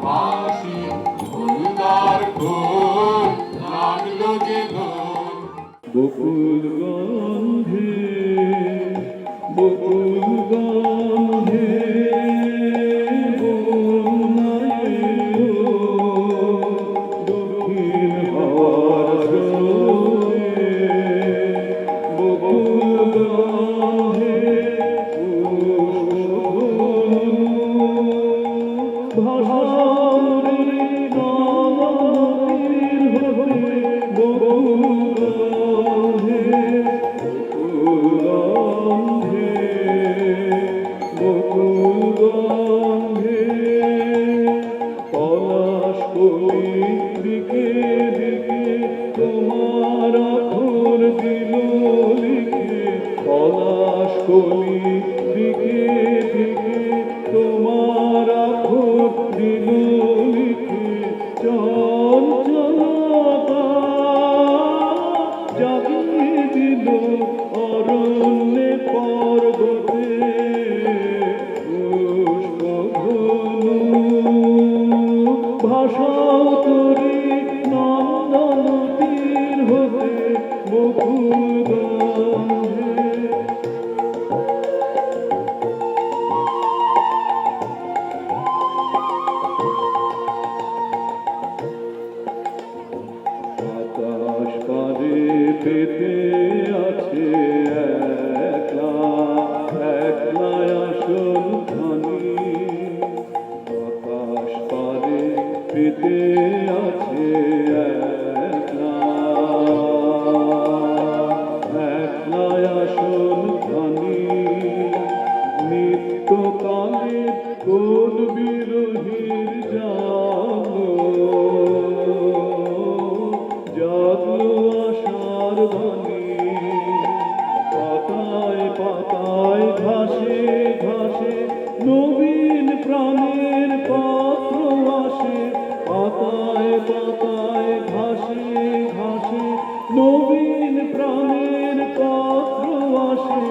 বাঁশি ফুলদার খোল লাগলো যে দোল। বকুল গন্ধে বকুল গন্ধে দক্ষিণ হাওয়ার জোরে বকুল গন্ধে ভাষারে নদীর হতে বকুল গন্ধে বকুল গন্ধে পলাশ কলি দিকে দিকে তোমার আখর দিল লিখে পলাশ কলি দিকে দিকে তোমার আখর দিল লিখে চঞ্চলতা জাগিয়ে দিল অরণ্যে পর্বতে পুষ্পধনু ভাষাও তরি নন্দন তীর হতে বকুল গন্ধে। আকাশ পারে পেতে আছে একলা একলা আসল খানি আকাশ পারে পেতে আছে একলা একলা আসল খানি নিত্যকালে কোন বিরোহীর জাগলো আশার বাণী পাতায় পাতায় ঘাসে ঘাসে নবীন প্রাণের পাত্র আসে পাতায় পাতায় ঘাসে ঘাসে নবীন প্রাণের পাত্র আসে